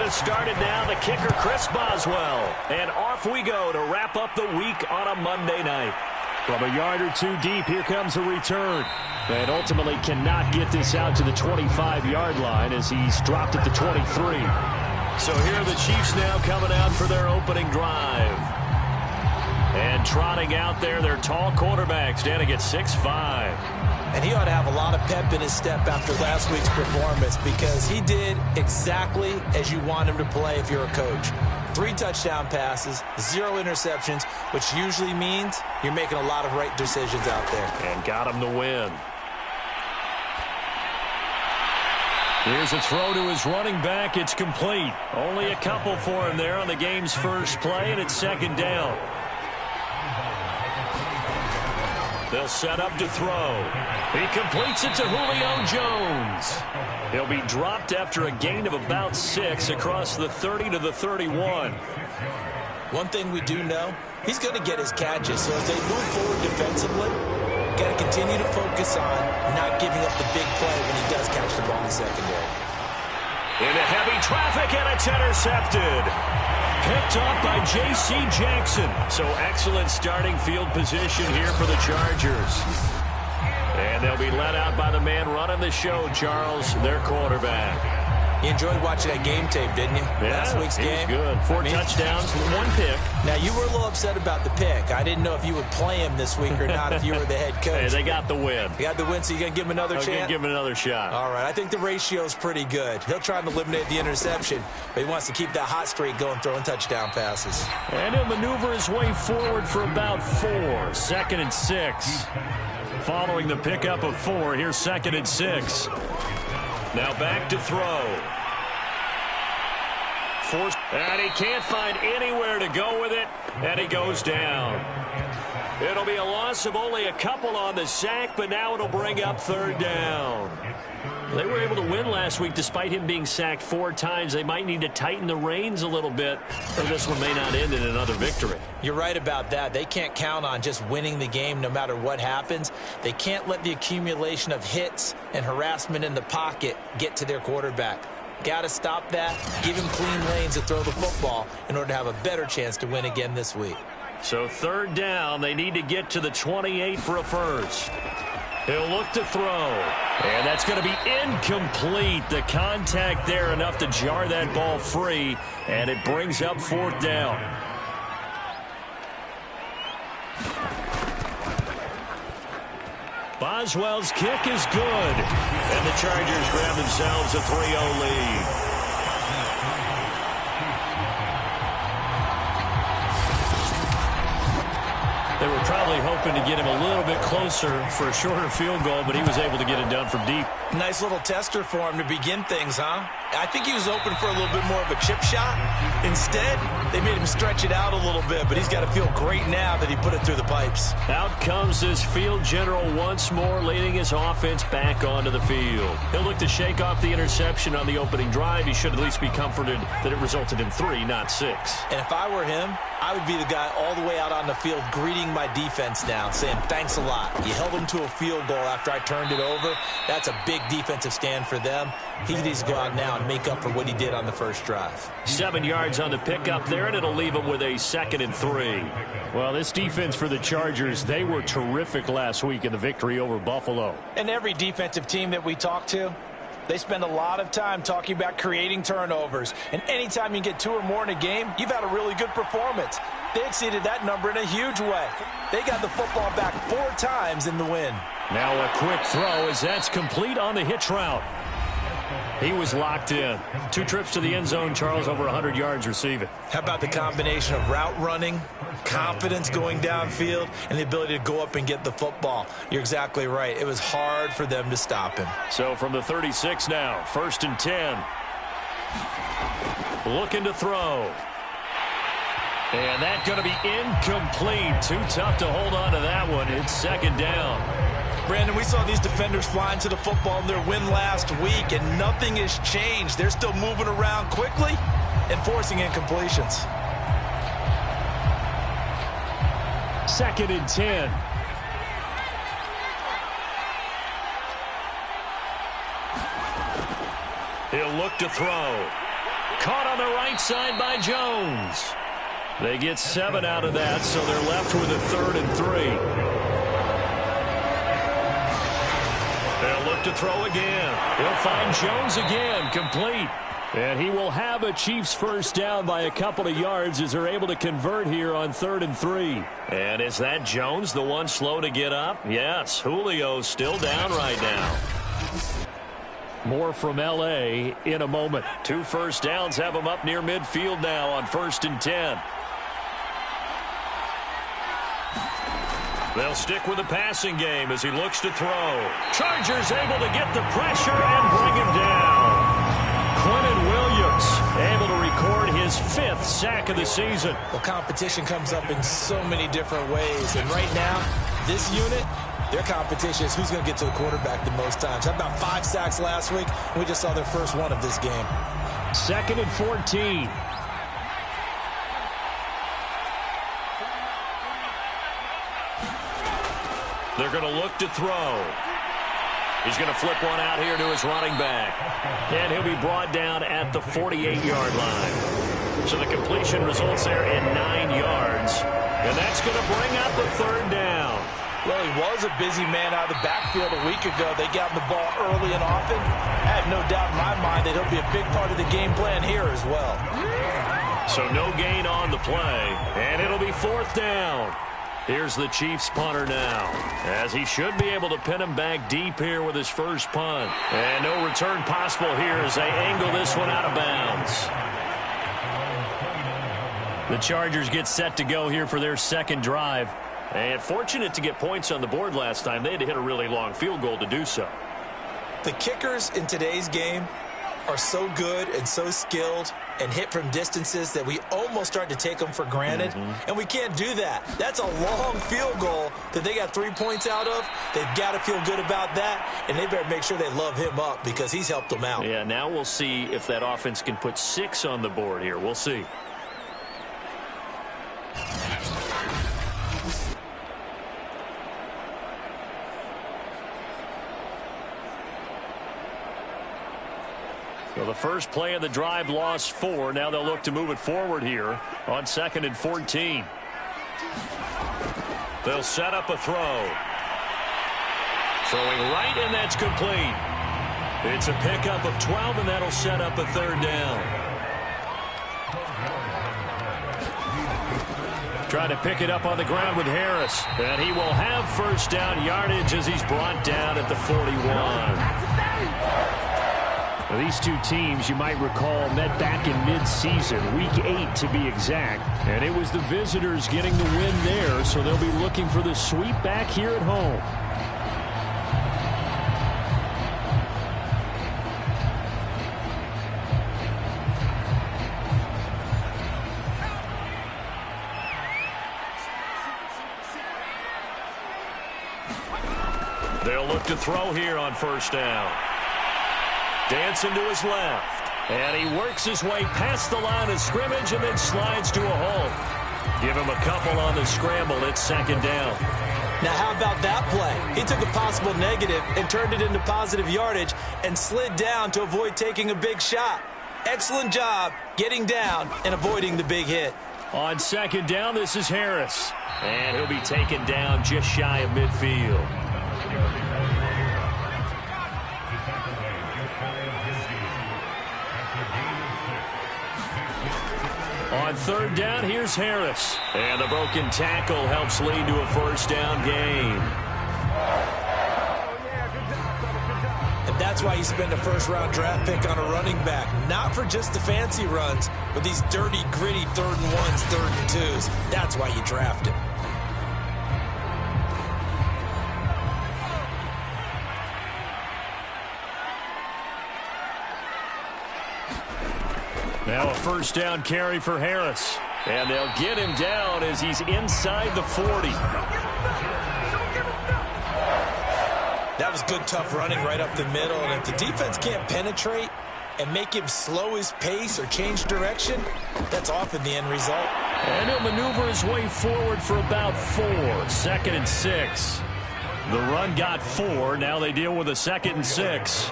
us started now, the kicker, Chris Boswell. And off we go to wrap up the week on a Monday night. From a yard or two deep, here comes a return. And ultimately cannot get this out to the 25-yard line as he's dropped at the 23. So here are the Chiefs now coming out for their opening drive. And trotting out there, their tall quarterback standing at 6'5". And he ought to have a lot of pep in his step after last week's performance because he did exactly as you want him to play if you're a coach. 3 touchdown passes, 0 interceptions, which usually means you're making a lot of right decisions out there. And got him to win. Here's a throw to his running back. It's complete. Only a couple for him there on the game's first play, and it's second down. They'll set up to throw. He completes it to Julio Jones. He'll be dropped after a gain of about 6 across the 30 to the 31. One thing we do know, he's going to get his catches. So as they move forward defensively, got to continue to focus on not giving up the big play when he does catch the ball in the secondary. Into heavy traffic, and it's intercepted. Picked up by J.C. Jackson. So excellent starting field position here for the Chargers. And they'll be let out by the man running the show, Charles, their quarterback. You enjoyed watching that game tape, didn't you? Yeah, last week's game. It was good. 4 touchdowns, 1 pick. Now, you were a little upset about the pick. I didn't know if you would play him this week or not if you were the head coach. Hey, they got the win. They got the win, so you're going to give him another chance? I'm going to give him another shot. All right. I think the ratio's pretty good. He'll try and eliminate the interception, but he wants to keep that hot streak going, throwing touchdown passes. And he'll maneuver his way forward for about 4. 2nd and 6. Following the pickup of 4, here's 2nd and 6. Now back to throw. And he can't find anywhere to go with it, and he goes down. It'll be a loss of only a couple on the sack, but now it'll bring up 3rd down. They were able to win last week despite him being sacked 4 times. They might need to tighten the reins a little bit, or this one may not end in another victory. You're right about that. They can't count on just winning the game no matter what happens. They can't let the accumulation of hits and harassment in the pocket get to their quarterback. Got to stop that, give him clean lanes to throw the football in order to have a better chance to win again this week. So 3rd down, they need to get to the 28 for a first. He'll look to throw. And that's going to be incomplete. The contact there enough to jar that ball free, and it brings up 4th down. Boswell's kick is good. And the Chargers grab themselves a 3-0 lead. They were probably hoping to get him a little bit closer for a shorter field goal, but he was able to get it done from deep. Nice little tester for him to begin things, huh? I think he was open for a little bit more of a chip shot. Instead, they made him stretch it out a little bit, but he's got to feel great now that he put it through the pipes. Out comes his field general once more, leading his offense back onto the field. He'll look to shake off the interception on the opening drive. He should at least be comforted that it resulted in 3, not 6. And if I were him, I would be the guy all the way out on the field greeting my defense now, saying thanks a lot. You held them to a field goal after I turned it over. That's a big defensive stand for them. He needs to go out now and make up for what he did on the first drive. 7 yards on the pickup there, and it'll leave him with a 2nd and 3. Well, this defense for the Chargers, they were terrific last week in the victory over Buffalo. And every defensive team that we talk to, they spend a lot of time talking about creating turnovers. And anytime you get 2 or more in a game, you've had a really good performance. They exceeded that number in a huge way. They got the football back 4 times in the win. Now a quick throw as that's complete on the hitch route. He was locked in. 2 trips to the end zone, Charles, over 100 yards receiving. How about the combination of route running, confidence going downfield, and the ability to go up and get the football? You're exactly right. It was hard for them to stop him. So from the 36 now, 1st and 10. Looking to throw. And that's going to be incomplete. Too tough to hold on to that one. It's 2nd down. Brandon, we saw these defenders flying to the football in their win last week, and nothing has changed. They're still moving around quickly and forcing incompletions. 2nd and 10. He'll look to throw. Caught on the right side by Jones. They get 7 out of that, so they're left with a 3rd and 3. They'll look to throw again. He'll find Jones again, complete. And he will have a Chiefs first down by a couple of yards as they're able to convert here on 3rd and 3. And is that Jones, the one slow to get up? Yes, Julio's still down right now. More from L.A. in a moment. 2 first downs have him up near midfield now on 1st and 10. They'll stick with the passing game as he looks to throw. Chargers able to get the pressure and bring him down. Quentin Williams able to record his 5th sack of the season. Well, competition comes up in so many different ways. And right now, this unit, their competition is who's going to get to the quarterback the most times. How about 5 sacks last week? We just saw their first one of this game. 2nd and 14. They're going to look to throw. He's going to flip one out here to his running back. And he'll be brought down at the 48-yard line. So the completion results there in 9 yards. And that's going to bring up the 3rd down. Well, he was a busy man out of the backfield a week ago. They got the ball early and often. I have no doubt in my mind that he'll be a big part of the game plan here as well. So no gain on the play. And it'll be 4th down. Here's the Chiefs punter now, as he should be able to pin him back deep here with his first punt. And no return possible here as they angle this one out of bounds. The Chargers get set to go here for their 2nd drive. And fortunate to get points on the board last time. They had to hit a really long field goal to do so. The kickers in today's game are so good and so skilled and hit from distances that we almost start to take them for granted. And we can't do that. That's a long field goal that they got 3 points out of. They've got to feel good about that, and they better make sure they love him up because he's helped them out. Yeah, now we'll see if that offense can put 6 on the board here. We'll see. So the first play of the drive lost 4. Now they'll look to move it forward here on 2nd and 14. They'll set up a throw. Throwing right, and that's complete. It's a pickup of 12, and that'll set up a 3rd down. Trying to pick it up on the ground with Harris. And he will have first down yardage as he's brought down at the 41. These two teams, you might recall, met back in mid-season, week 8 to be exact. And it was the visitors getting the win there, so they'll be looking for the sweep back here at home. They'll look to throw here on first down. Dancing to his left. And he works his way past the line of scrimmage and then slides to a halt. Give him a couple on the scramble. It's 2nd down. Now, how about that play? He took a possible negative and turned it into positive yardage and slid down to avoid taking a big shot. Excellent job getting down and avoiding the big hit. On 2nd down, this is Harris. And he'll be taken down just shy of midfield. On 3rd down, here's Harris. And the broken tackle helps lead to a first down gain. And that's why you spend a first-round draft pick on a running back. Not for just the fancy runs, but these dirty, gritty 3rd and 1s, 3rd and 2s. That's why you draft him. Now a first down carry for Harris. And they'll get him down as he's inside the 40. That was good, tough running right up the middle. And if the defense can't penetrate and make him slow his pace or change direction, that's often the end result. And he'll maneuver his way forward for about 4. 2nd and 6. The run got 4. Now they deal with a 2nd and 6.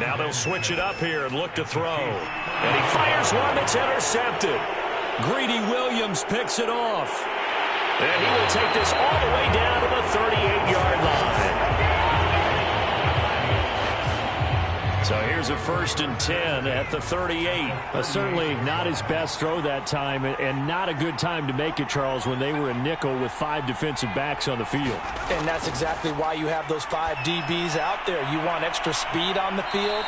Now they'll switch it up here and look to throw. And he fires one that's intercepted. Greedy Williams picks it off. And he will take this all the way down to the 38-yard line. So here's a 1st and 10 at the 38. Certainly not his best throw that time, and not a good time to make it, Charles, when they were a nickel with 5 defensive backs on the field. And that's exactly why you have those 5 DBs out there. You want extra speed on the field,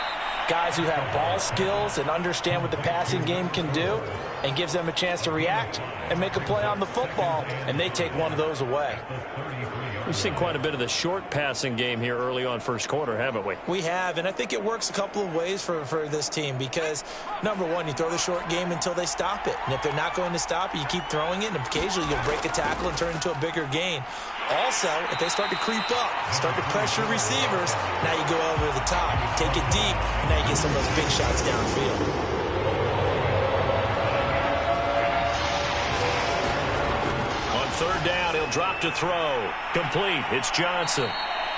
guys who have ball skills and understand what the passing game can do, and gives them a chance to react and make a play on the football, and they take one of those away. We've seen quite a bit of the short passing game here early on first quarter, haven't we? We have, and I think it works a couple of ways for this team because, number one, you throw the short game until they stop it. And if they're not going to stop it, you keep throwing it, and occasionally you'll break a tackle and turn it into a bigger gain. Also, if they start to creep up, start to pressure receivers, now you go over the top, take it deep, and now you get some of those big shots downfield. Third down, he'll drop to throw. Complete. It's Johnson.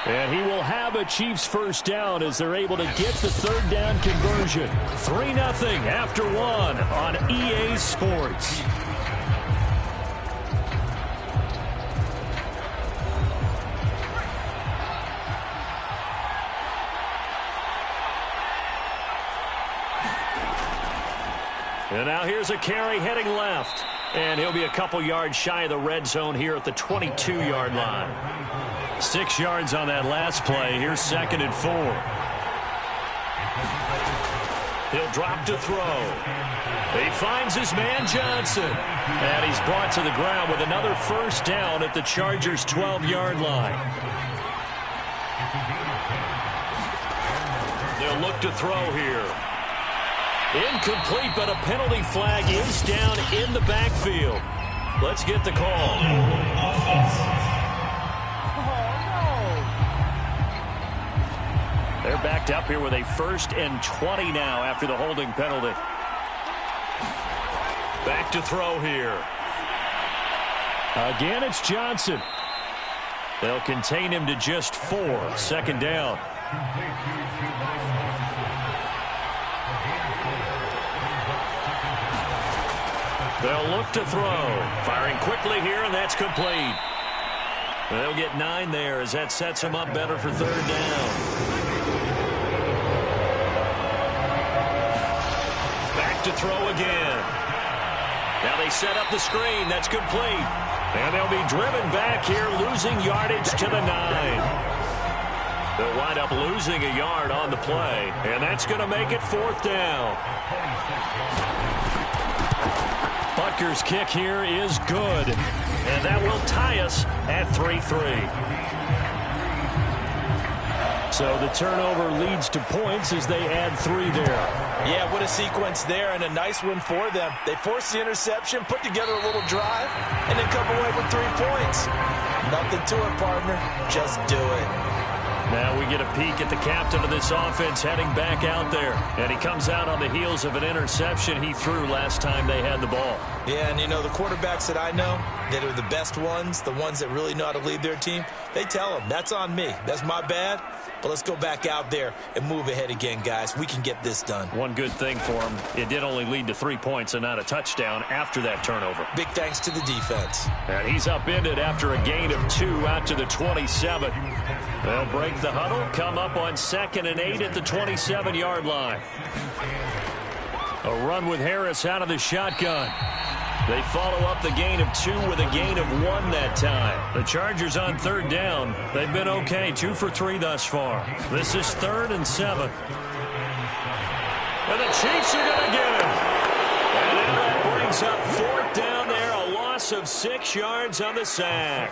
And he will have a Chiefs first down as they're able to get the third down conversion. 3-0 after 1 on EA Sports. And now here's a carry heading left. And he'll be a couple yards shy of the red zone here at the 22-yard line. 6 yards on that last play. Here's 2nd and 4. He'll drop to throw. He finds his man Johnson. And he's brought to the ground with another first down at the Chargers' 12-yard line. They'll look to throw here. Incomplete, but a penalty flag is down in the backfield. Let's get the call. They're backed up here with a 1st and 20 now after the holding penalty. Back to throw here. Again, it's Johnson. They'll contain him to just 4. 2nd down. They'll look to throw. Firing quickly here, and that's complete. They'll get 9 there as that sets them up better for 3rd down. Back to throw again. Now they set up the screen. That's complete. And they'll be driven back here, losing yardage to the 9. They'll wind up losing a yard on the play, and that's going to make it 4th down. Butker's kick here is good, and that will tie us at 3-3. So the turnover leads to points as they add 3 there. Yeah, what a sequence there, and a nice one for them. They forced the interception, put together a little drive, and then come away with 3 points. Nothing to it, partner. Just do it. Now we get a peek at the captain of this offense heading back out there. And he comes out on the heels of an interception he threw last time they had the ball. Yeah, and you know, the quarterbacks that I know that are the best ones, the ones that really know how to lead their team, they tell them, that's on me. That's my bad. But let's go back out there and move ahead again, guys. We can get this done. One good thing for him, it did only lead to 3 points and not a touchdown after that turnover. Big thanks to the defense. And he's upended after a gain of 2 out to the 27. They'll break the huddle, come up on 2nd and 8 at the 27-yard line. A run with Harris out of the shotgun. They follow up the gain of 2 with a gain of 1 that time. The Chargers on 3rd down. They've been okay, 2 for 3 thus far. This is 3rd and 7. And the Chiefs are going to get him. And now that brings up 4th down there, a loss of 6 yards on the sack.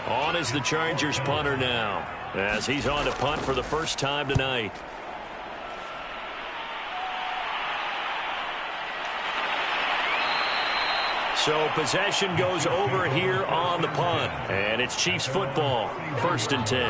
On is the Chargers punter now, as he's on to punt for the first time tonight. So possession goes over here on the punt. And it's Chiefs football, 1st and 10.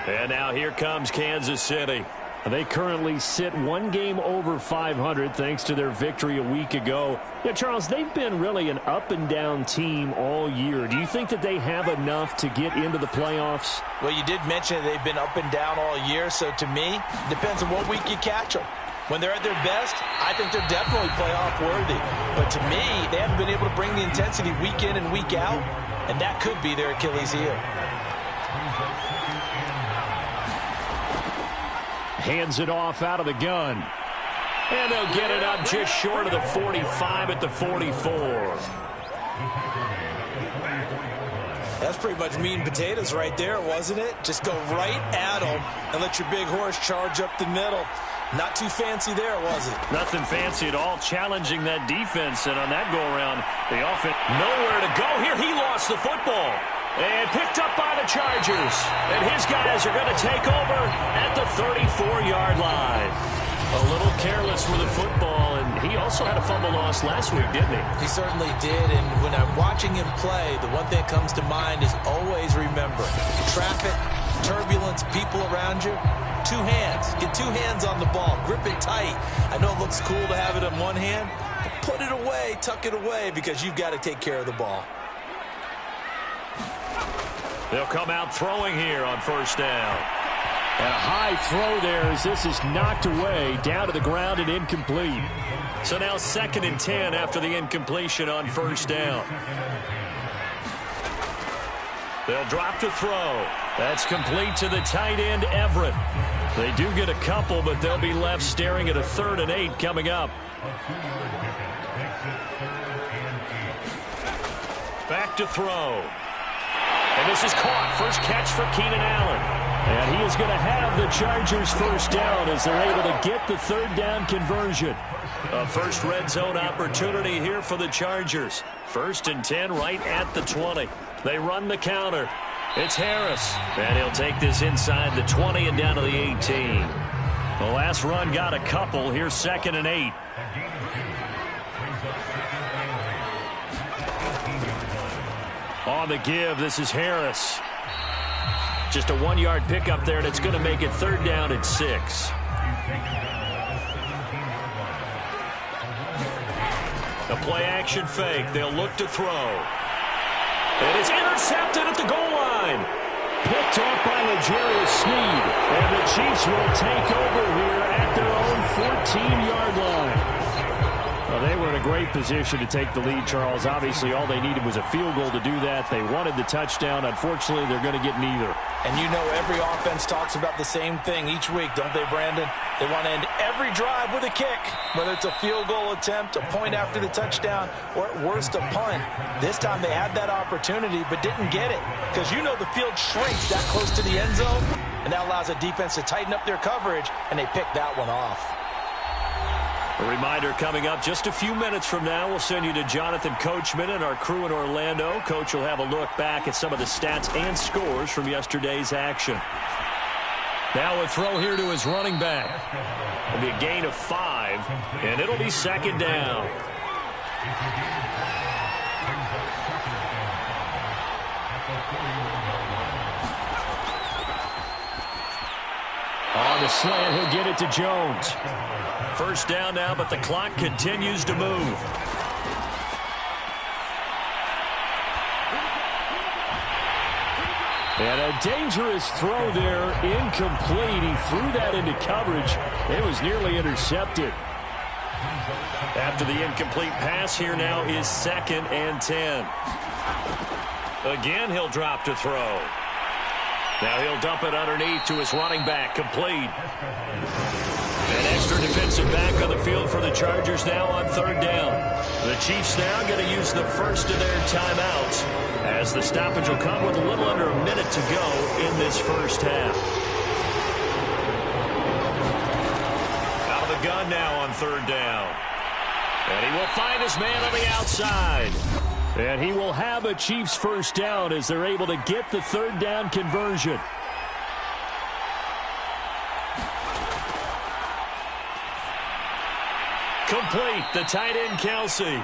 And now here comes Kansas City. They currently sit one game over 500 thanks to their victory a week ago. Yeah, Charles, they've been really an up-and-down team all year. Do you think that they have enough to get into the playoffs? Well, you did mention they've been up and down all year, so to me, it depends on what week you catch them. When they're at their best, I think they're definitely playoff worthy. But to me, they haven't been able to bring the intensity week in and week out, and that could be their Achilles heel. Hands it off out of the gun. And they'll get it up just short of the 45 at the 44. That's pretty much meat and potatoes right there, wasn't it? Just go right at them and let your big horse charge up the middle. Not too fancy there, was it? Nothing fancy at all, challenging that defense. And on that go-around, the offense nowhere to go. Here he lost the football. And picked up by the Chargers. And his guys are going to take over at the 34-yard line. A little careless with the football, and he also had a fumble loss last week, didn't he? He certainly did, and when I'm watching him play, the one thing that comes to mind is always remember, traffic, turbulence, people around you, two hands. Get two hands on the ball. Grip it tight. I know it looks cool to have it in one hand, but put it away, tuck it away, because you've got to take care of the ball. They'll come out throwing here on first down. And a high throw there as this is knocked away, down to the ground and incomplete. So now 2nd and 10 after the incompletion on first down. They'll drop to throw. That's complete to the tight end, Everett. They do get a couple, but they'll be left staring at a 3rd and 8 coming up. Back to throw. And this is caught. First catch for Keenan Allen. And he is going to have the Chargers first down as they're able to get the 3rd down conversion. A first red zone opportunity here for the Chargers. 1st and 10 right at the 20. They run the counter. It's Harris. And he'll take this inside the 20 and down to the 18. The last run got a couple. Here's 2nd and 8. On the give, this is Harris. Just a 1-yard pickup there, and it's going to make it 3rd down at 6. A play-action fake. They'll look to throw. And it's intercepted at the goal line. Picked off by L'Jarius Sneed. And the Chiefs will take over here at their own 14-yard line. Well, they were in a great position to take the lead, Charles. Obviously, all they needed was a field goal to do that. They wanted the touchdown. Unfortunately, they're going to get neither. And you know every offense talks about the same thing each week, don't they, Brandon? They want to end every drive with a kick, whether it's a field goal attempt, a point after the touchdown, or at worst, a punt. This time they had that opportunity but didn't get it because you know the field shrinks that close to the end zone, and that allows a defense to tighten up their coverage, and they picked that one off. A reminder coming up just a few minutes from now. We'll send you to Jonathan Coachman and our crew in Orlando. Coach will have a look back at some of the stats and scores from yesterday's action. Now a throw here to his running back. It'll be a gain of 5, and it'll be 2nd down. On the slant, he'll get it to Jones. First down now, but the clock continues to move. And a dangerous throw there, incomplete. He threw that into coverage. It was nearly intercepted. After the incomplete pass, here now is 2nd and 10. Again, he'll drop to throw. Now he'll dump it underneath to his running back, complete. An extra defensive back on the field for the Chargers now on 3rd down. The Chiefs now going to use the first of their timeouts as the stoppage will come with a little under a minute to go in this first half. Out of the gun now on 3rd down. And he will find his man on the outside. And he will have a Chiefs first down as they're able to get the 3rd down conversion. Complete, the tight end, Kelsey.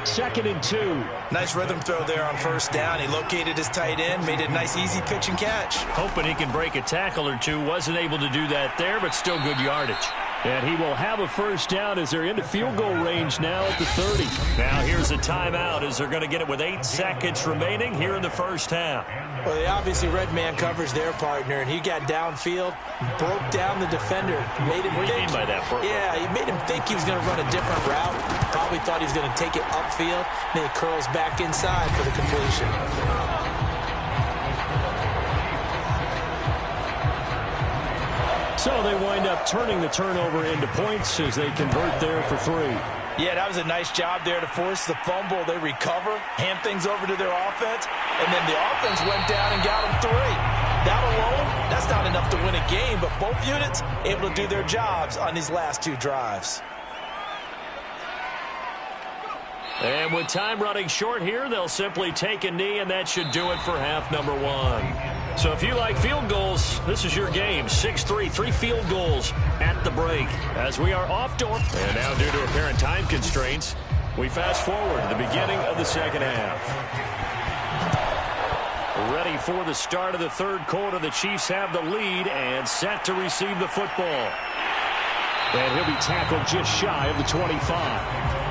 2nd and 2. Nice rhythm throw there on first down. He located his tight end, made it a nice easy pitch and catch. Hoping he can break a tackle or two. Wasn't able to do that there, but still good yardage. And he will have a first down as they're into field goal range now at the 30. Now here's a timeout as they're going to get it with 8 seconds remaining here in the first half. Well, they obviously read man coverage their partner, and he got downfield, broke down the defender. Made him what do you mean by that? Yeah, he made him think he was going to run a different route. Probably thought he was going to take it upfield. Then he curls back inside for the completion. So they wind up turning the turnover into points as they convert there for 3. Yeah, that was a nice job there to force the fumble. They recover, hand things over to their offense, and then the offense went down and got them 3. That alone, that's not enough to win a game, but both units able to do their jobs on these last 2 drives. And with time running short here, they'll simply take a knee, and that should do it for half number 1. So if you like field goals, this is your game. 6-3, 3 field goals at the break. As we are off to... And now due to apparent time constraints, we fast forward to the beginning of the second half. Ready for the start of the third quarter. The Chiefs have the lead and set to receive the football. And he'll be tackled just shy of the 25.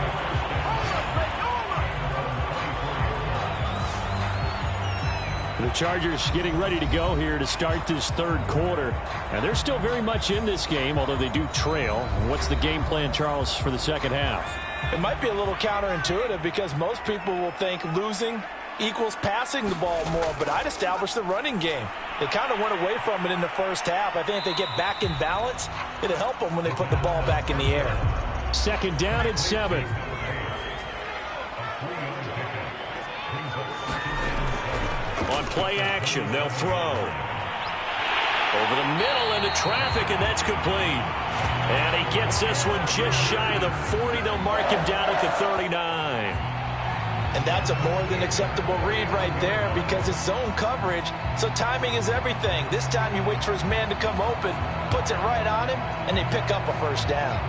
The Chargers getting ready to go here to start this third quarter. And they're still very much in this game, although they do trail. What's the game plan, Charles, for the second half? It might be a little counterintuitive because most people will think losing equals passing the ball more, but I'd establish the running game. They kind of went away from it in the first half. I think if they get back in balance, it'll help them when they put the ball back in the air. 2nd down and 7. On play action, they'll throw. Over the middle into traffic, and that's complete. And he gets this one just shy of the 40. They'll mark him down at the 39. And that's a more than acceptable read right there because it's zone coverage, so timing is everything. This time he waits for his man to come open, puts it right on him, and they pick up a first down.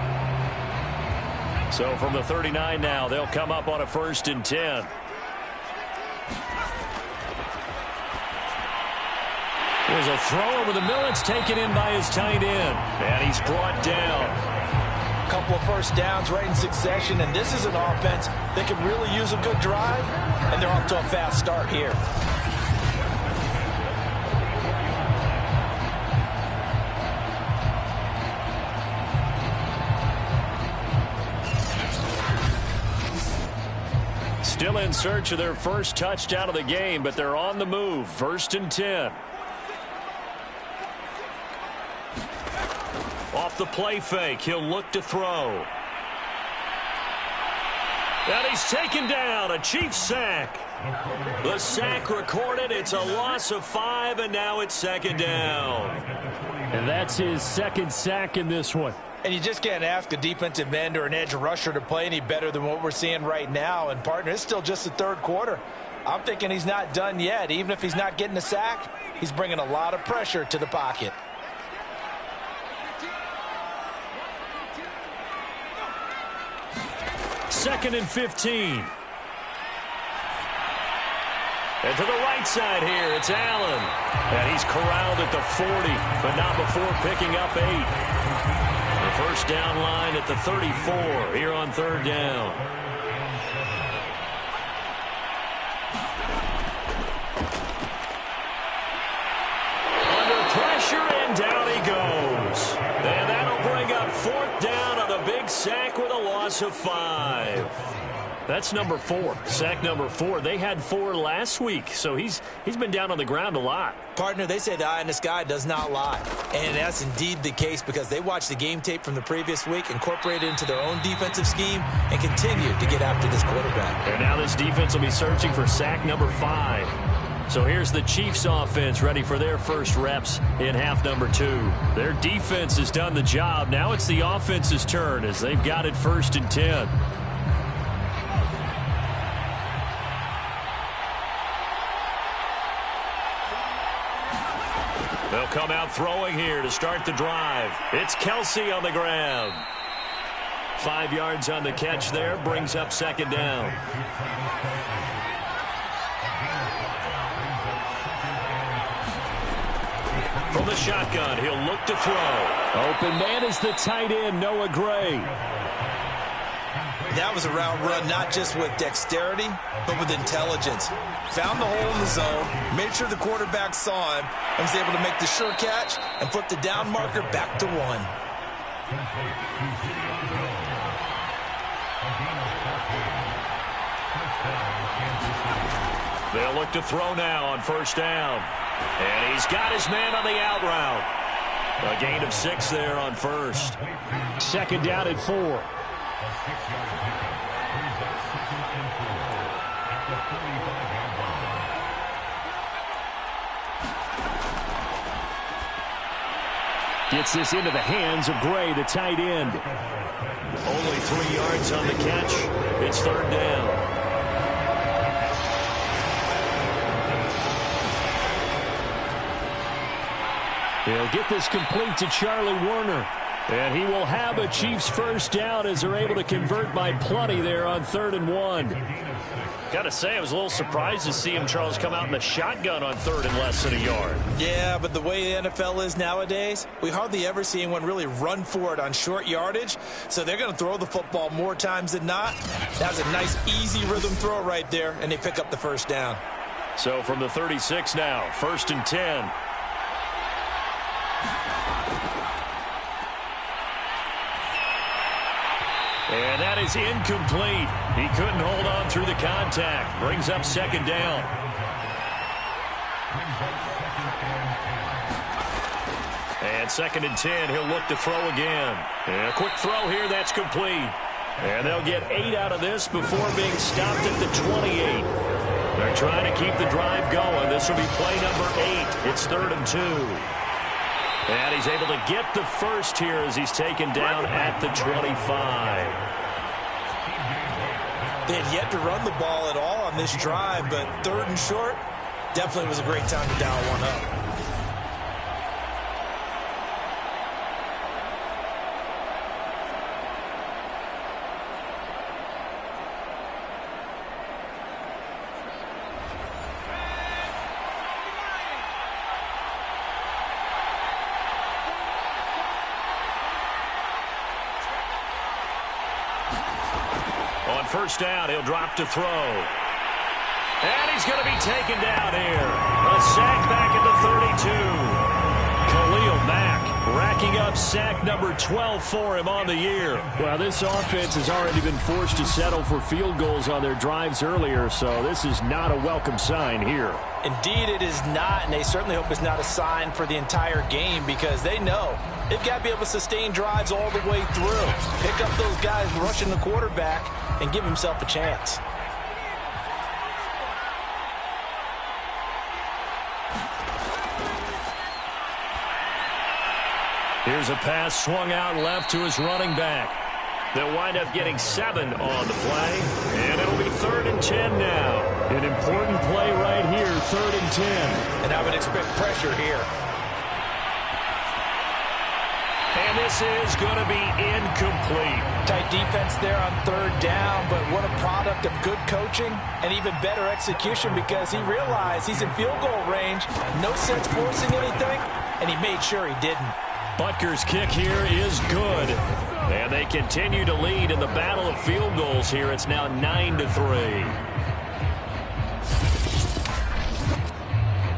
So from the 39 now, they'll come up on a 1st and 10. There's a throw over the middle. It's taken in by his tight end. And he's brought down. A couple of first downs right in succession, and this is an offense that can really use a good drive, and they're off to a fast start here. Still in search of their first touchdown of the game, but they're on the move. 1st and 10. Off the play fake, he'll look to throw. And he's taken down, a Chiefs sack. The sack recorded, it's a loss of 5, and now it's 2nd down. And that's his 2nd sack in this one. And you just can't ask a defensive end or an edge rusher to play any better than what we're seeing right now. And, partner, it's still just the third quarter. I'm thinking he's not done yet. Even if he's not getting a sack, he's bringing a lot of pressure to the pocket. Second and 15. And to the right side here, it's Allen. And he's corralled at the 40, but not before picking up 8. The first down line at the 34 here on 3rd down. Under pressure, and down he goes. And that'll bring up 4th down on a big sack with a loss of 5. That's number 4, sack number 4. They had 4 last week, so he's been down on the ground a lot. Partner, they say the eye in the sky does not lie. And that's indeed the case because they watched the game tape from the previous week, incorporated it into their own defensive scheme, and continue to get after this quarterback. And now this defense will be searching for sack number 5. So here's the Chiefs offense ready for their first reps in half number 2. Their defense has done the job. Now it's the offense's turn as they've got it 1st and 10. They'll come out throwing here to start the drive. It's Kelsey on the ground. 5 yards on the catch there, brings up second down. From the shotgun, he'll look to throw. Open man is the tight end, Noah Gray. That was a route run not just with dexterity, but with intelligence. Found the hole in the zone, made sure the quarterback saw him, and was able to make the sure catch and flip the down marker back to 1. They'll look to throw now on first down. And he's got his man on the out route. A gain of 6 there on first. Second down and 4. Gets this into the hands of Gray, the tight end. Only 3 yards on the catch. It's third down. They'll get this complete to Charlie Warner. And he will have a Chiefs first down as they're able to convert by plenty there on 3rd and 1. Got to say, I was a little surprised to see him, Charles, come out in the shotgun on 3rd and less than a yard. Yeah, but the way the NFL is nowadays, we hardly ever see anyone really run for it on short yardage. So they're going to throw the football more times than not. That was a nice, easy rhythm throw right there, and they pick up the first down. So from the 36 now, 1st and 10. And that is incomplete. He couldn't hold on through the contact. Brings up second down. And 2nd and 10. He'll look to throw again. And a quick throw here. That's complete. And they'll get 8 out of this before being stopped at the 28. They're trying to keep the drive going. This will be play number 8. It's 3rd and 2. And he's able to get the first here as he's taken down at the 25. They had yet to run the ball at all on this drive, but 3rd and short definitely was a great time to dial one up. First down, he'll drop to throw. And he's going to be taken down here. A sack back at the 32. Khalil Mack racking up sack number 12 for him on the year. Well, this offense has already been forced to settle for field goals on their drives earlier, so this is not a welcome sign here. Indeed, it is not, and they certainly hope it's not a sign for the entire game because they know they've got to be able to sustain drives all the way through. Pick up those guys rushing the quarterback and give himself a chance. Here's a pass swung out left to his running back. They'll wind up getting 7 on the play, and it'll be 3rd and 10 now. An important play right here, 3rd and 10. And I would expect pressure here. And this is going to be incomplete. Tight defense there on 3rd down, but what a product of good coaching and even better execution because he realized he's in field goal range. No sense forcing anything, and he made sure he didn't. Butker's kick here is good. And they continue to lead in the battle of field goals here. It's now 9-3.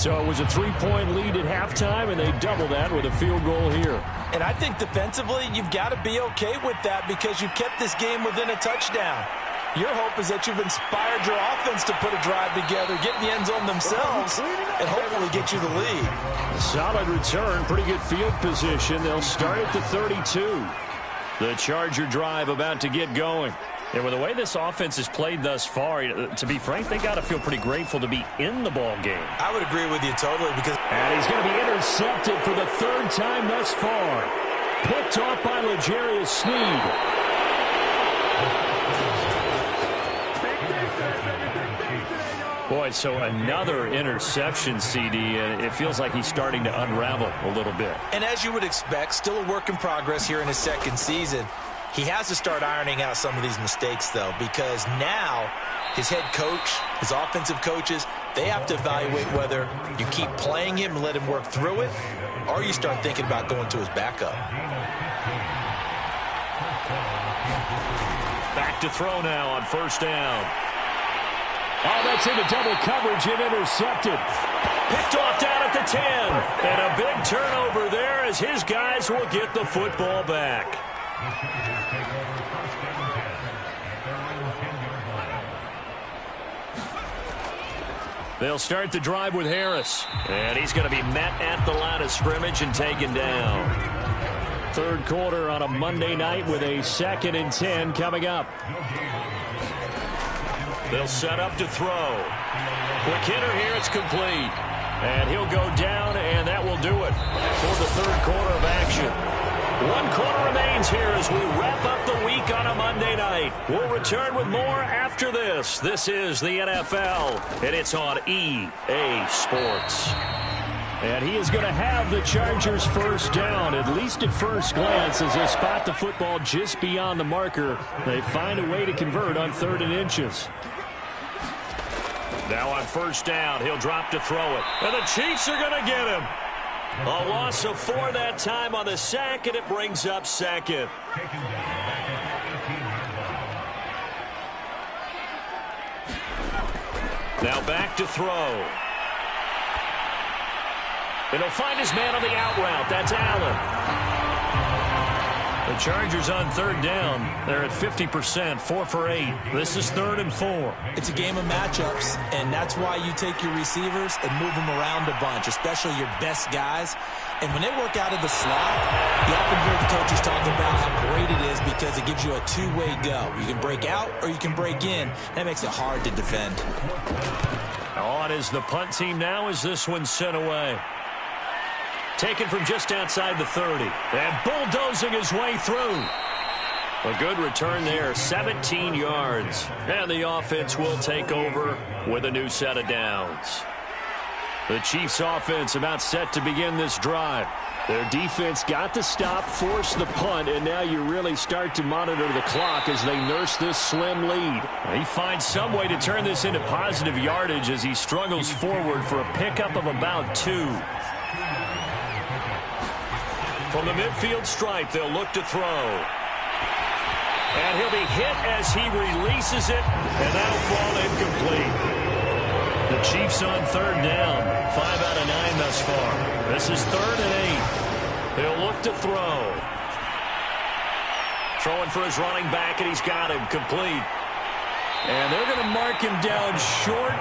So it was a 3-point lead at halftime, and they double that with a field goal here. And I think defensively, you've got to be okay with that because you've kept this game within a touchdown. Your hope is that you've inspired your offense to put a drive together, get in the end zone themselves, and hopefully get you the lead. Solid return, pretty good field position. They'll start at the 32. The Charger drive about to get going. Yeah, with the way this offense has played thus far, to be frank, they got to feel pretty grateful to be in the ball game. I would agree with you totally because... And he's going to be intercepted for the 3rd time thus far. Picked off by L'Jarius Sneed. Boy, so another interception, CD, and it feels like he's starting to unravel a little bit. And as you would expect, still a work in progress here in his 2nd season. He has to start ironing out some of these mistakes, though, because now his head coach, his offensive coaches, they have to evaluate whether you keep playing him and let him work through it, or you start thinking about going to his backup. Back to throw now on first down. Oh, that's into double coverage and intercepted. Picked off down at the 10. And a big turnover there as his guys will get the football back. They'll start the drive with Harris. And he's going to be met at the line of scrimmage and taken down. Third quarter on a Monday night with a 2nd and 10 coming up. They'll set up to throw. Quick hitter here, it's complete. And he'll go down, and that will do it for the third quarter of action. 1 quarter remains here as we wrap up the week on a Monday night. We'll return with more after this. This is the NFL, and it's on EA Sports. And he is going to have the Chargers first down, at least at first glance, as they spot the football just beyond the marker. They find a way to convert on 3rd and inches. Now on first down, he'll drop to throw it. And the Chiefs are going to get him. A loss of 4 that time on the sack, and it brings up 2nd. Now back to throw. And he'll find his man on the out route. That's Allen. The Chargers on 3rd down. They're at 50%, 4 for 8. This is 3rd and 4. It's a game of matchups, and that's why you take your receivers and move them around a bunch, especially your best guys. And when they work out of the slot, you often hear the coaches talk about how great it is because it gives you a two-way go. You can break out or you can break in. That makes it hard to defend. On is the punt team now as this one's sent away. Taken from just outside the 30. And bulldozing his way through. A good return there, 17 yards. And the offense will take over with a new set of downs. The Chiefs offense about set to begin this drive. Their defense got the stop, forced the punt, and now you really start to monitor the clock as they nurse this slim lead. He finds some way to turn this into positive yardage as he struggles forward for a pickup of about 2. From the midfield stripe, they'll look to throw. And he'll be hit as he releases it, and that'll fall incomplete. The Chiefs on 3rd down, 5 out of 9 thus far. This is 3rd and 8. He'll look to throw. Throwing for his running back, and he's got him complete. And they're going to mark him down short,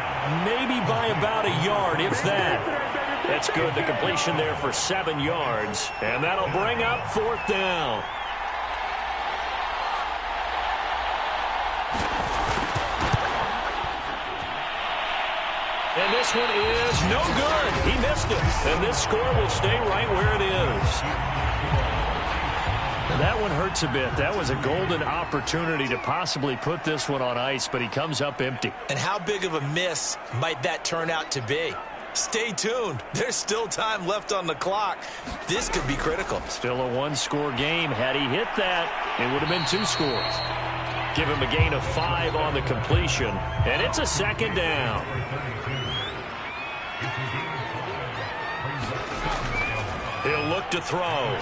maybe by about a yard, if that. That's good. The completion there for 7 yards. And that'll bring up 4th down. And this one is no good. He missed it. And this score will stay right where it is. That one hurts a bit. That was a golden opportunity to possibly put this one on ice, but he comes up empty. And how big of a miss might that turn out to be? Stay tuned. There's still time left on the clock. This could be critical. Still a 1-score game. Had he hit that, it would have been 2 scores. Give him a gain of 5 on the completion. And it's a 2nd down. He'll look to throw.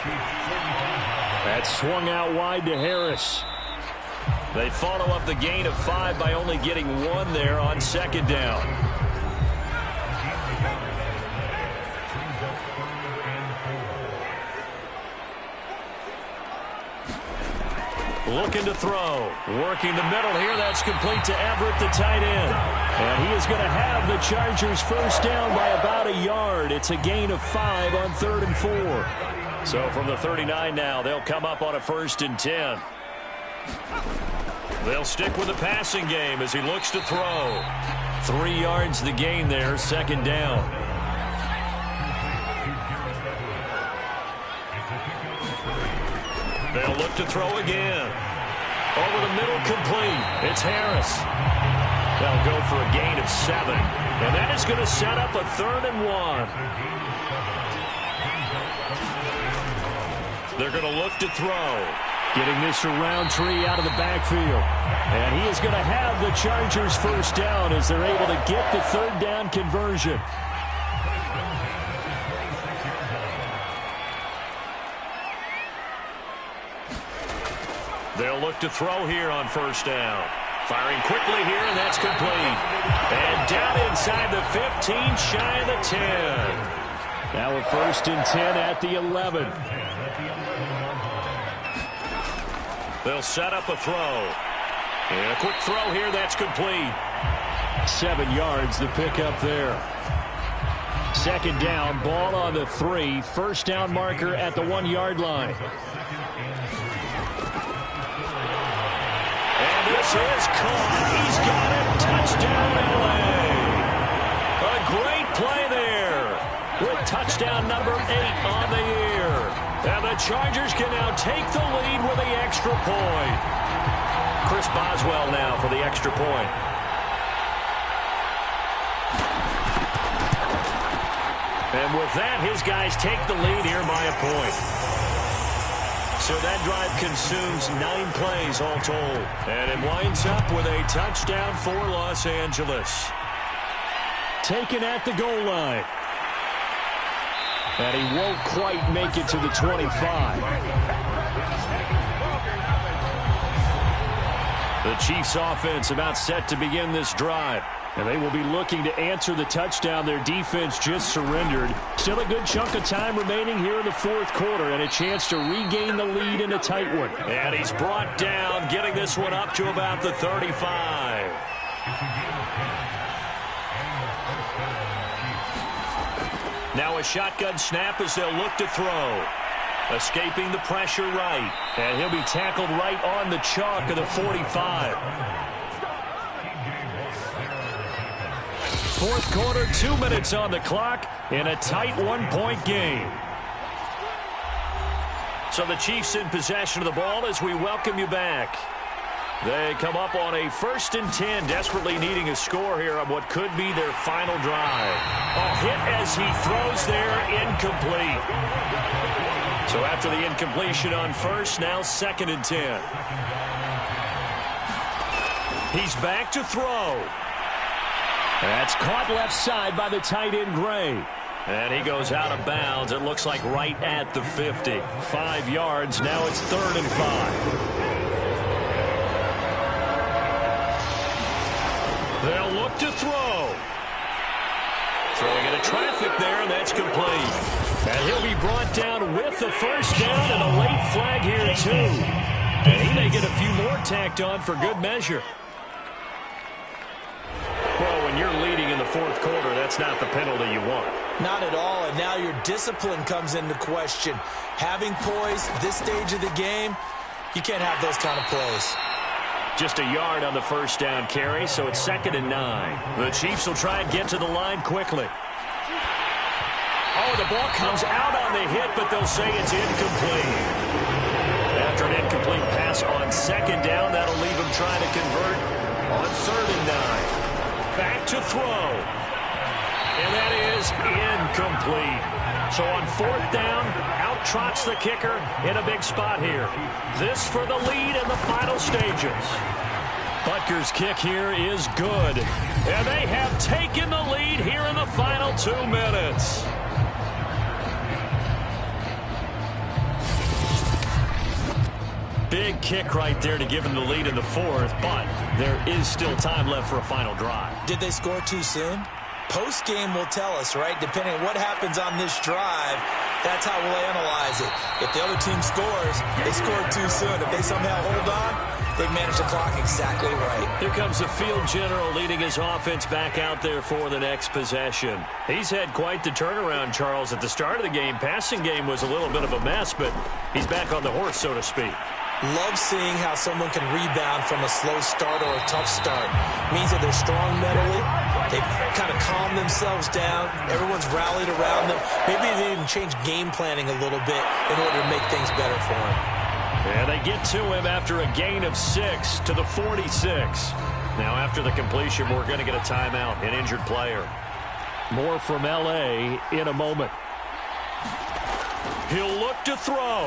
That swung out wide to Harris. They follow up the gain of 5 by only getting 1 there on 2nd down. Looking to throw. Working the middle here. That's complete to Everett, the tight end. And he is going to have the Chargers first down by about a yard. It's a gain of 5 on 3rd and 4. So from the 39 now, they'll come up on a 1st and 10. They'll stick with the passing game as he looks to throw. 3 yards the gain there, 2nd down. They'll look to throw again. Over the middle, complete. It's Harris. They'll go for a gain of 7. And that is going to set up a 3rd and 1. They're going to look to throw. Getting this around tree out of the backfield. And he is going to have the Chargers first down as they're able to get the third down conversion. They'll look to throw here on first down. Firing quickly here, and that's complete. And down inside the 15, shy of the 10. Now a 1st and 10 at the 11. They'll set up a throw. And a quick throw here, that's complete. 7 yards, the pickup there. 2nd down, ball on the 3. First down marker at the 1-yard line. And this is caught. He's got it. Touchdown, LA. A great play there with touchdown number 8 on the year. And the Chargers can now take the lead with the extra point. Chris Boswell now for the extra point. And with that, his guys take the lead here by a point. So that drive consumes 9 plays all told. And it winds up with a touchdown for Los Angeles. Taken at the goal line. And he won't quite make it to the 25. The Chiefs offense about set to begin this drive. And they will be looking to answer the touchdown their defense just surrendered. Still a good chunk of time remaining here in the 4th quarter and a chance to regain the lead in a tight one. And he's brought down, getting this one up to about the 35. Now a shotgun snap as they'll look to throw. Escaping the pressure right. And he'll be tackled right on the chalk of the 45. 4th quarter, 2 minutes on the clock in a tight 1-point game. So the Chiefs in possession of the ball as we welcome you back. They come up on a 1st and 10, desperately needing a score here on what could be their final drive. A hit as he throws there, incomplete. So after the incompletion on first, now 2nd and 10. He's back to throw. That's caught left side by the tight end, Gray. And he goes out of bounds. It looks like right at the 50. 5 yards. Now it's 3rd and 5. They'll look to throw. Throwing into traffic there, and that's complete. And he'll be brought down with the first down and a late flag here, too. And he may get a few more tacked on for good measure. Well, when you're leading in the 4th quarter, that's not the penalty you want. Not at all, and now your discipline comes into question. Having poise this stage of the game, you can't have those kind of plays. Just a yard on the first down carry, so it's 2nd and 9. The Chiefs will try and get to the line quickly. Oh, the ball comes out on the hit, but they'll say it's incomplete. After an incomplete pass on 2nd down, that'll leave them trying to convert on 3rd and 9. Back to throw. And that is incomplete. So on 4th down, out trots the kicker in a big spot here. This for the lead in the final stages. Butker's kick here is good. And they have taken the lead here in the final 2 minutes. Big kick right there to give them the lead in the 4th, but there is still time left for a final drive. Did they score too soon? Post-game will tell us, right? Depending on what happens on this drive, that's how we'll analyze it. If the other team scores, they scored too soon. If they somehow hold on, they manage the clock exactly right. Here comes the field general leading his offense back out there for the next possession. He's had quite the turnaround, Charles. At the start of the game, passing game was a little bit of a mess, but he's back on the horse, so to speak. Love seeing how someone can rebound from a slow start or a tough start. Means that they're strong mentally. They've kind of calmed themselves down. Everyone's rallied around them. Maybe they even changed game planning a little bit in order to make things better for him. And they get to him after a gain of 6 to the 46. Now after the completion, we're going to get a timeout, an injured player. More from L.A. in a moment. He'll look to throw.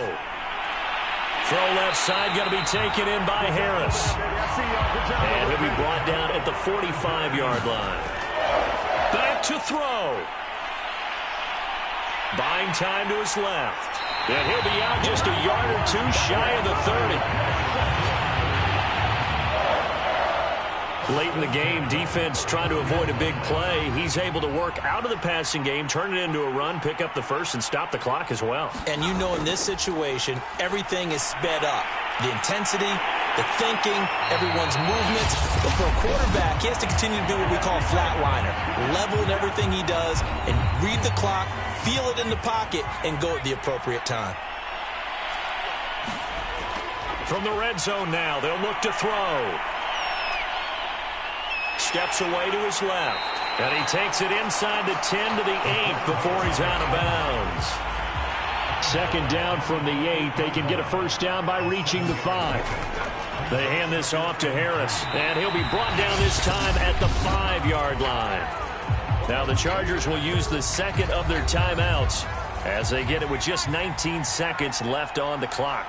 Throw left side, going to be taken in by Harris. And he'll be brought down at the 45-yard line. Back to throw. Buying time to his left. And he'll be out just a yard or two shy of the 30. Late in the game, defense trying to avoid a big play. He's able to work out of the passing game, turn it into a run, pick up the first, and stop the clock as well. And you know in this situation, everything is sped up. The intensity, the thinking, everyone's movements. But for a quarterback, he has to continue to do what we call a flatliner. Level in everything he does and read the clock, feel it in the pocket, and go at the appropriate time. From the red zone now, they'll look to throw. Steps away to his left. And he takes it inside the 10 to the 8 before he's out of bounds. Second down from the 8. They can get a first down by reaching the 5. They hand this off to Harris. And he'll be brought down this time at the 5-yard line. Now the Chargers will use the second of their timeouts as they get it with just 19 seconds left on the clock.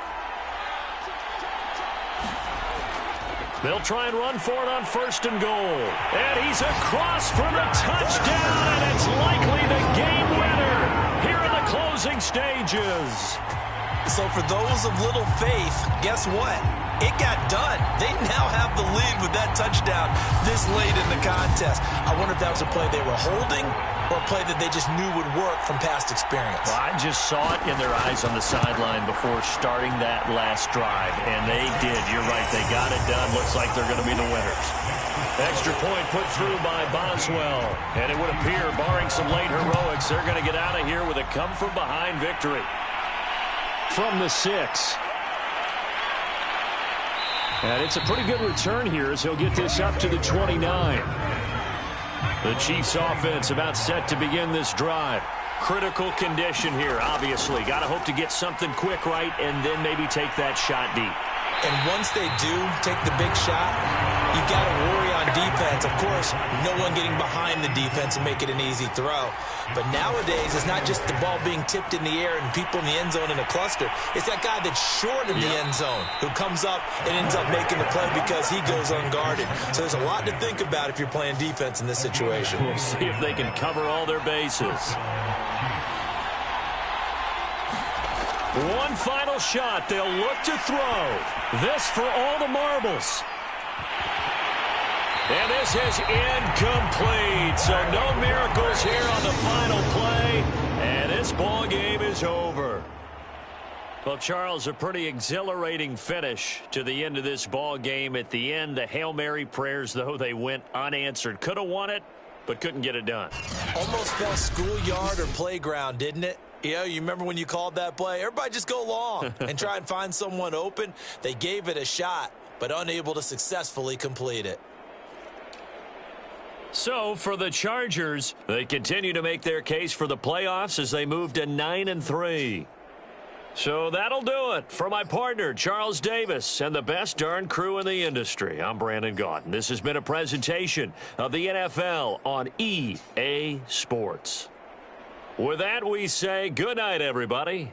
They'll try and run for it on first and goal. And he's across for the touchdown, and it's likely the game winner here in the closing stages. So for those of little faith, guess what? It got done. They now have the lead with that touchdown this late in the contest. I wonder if that was a play they were holding or a play that they just knew would work from past experience. Well, I just saw it in their eyes on the sideline before starting that last drive, and they did. You're right. They got it done. Looks like they're going to be the winners. Extra point put through by Boswell. And it would appear, barring some late heroics, they're going to get out of here with a come-from-behind victory. From the 6. And it's a pretty good return here as he'll get this up to the 29. The Chiefs offense about set to begin this drive. Critical condition here, obviously. Got to hope to get something quick right and then maybe take that shot deep. And once they do take the big shot, you've got to worry on defense. Of course, no one getting behind the defense and make it an easy throw. But nowadays, it's not just the ball being tipped in the air and people in the end zone in a cluster. It's that guy that's short of the end zone who comes up and ends up making the play because he goes unguarded. So there's a lot to think about if you're playing defense in this situation. We'll see if they can cover all their bases. One final shot. They'll look to throw. This for all the marbles. And this is incomplete. So no miracles here on the final play. And this ball game is over. Well, Charles, a pretty exhilarating finish to the end of this ball game. At the end, the Hail Mary prayers, though, they went unanswered. Could have won it, but couldn't get it done. Almost felt schoolyard or playground, didn't it? You remember when you called that play? Everybody just go long and try and find someone open. They gave it a shot, but unable to successfully complete it. So, for the Chargers, they continue to make their case for the playoffs as they move to 9-3. So that'll do it. For my partner, Charles Davis, and the best darn crew in the industry, I'm Brandon Gaudin. This has been a presentation of the NFL on EA Sports. With that, we say good night, everybody.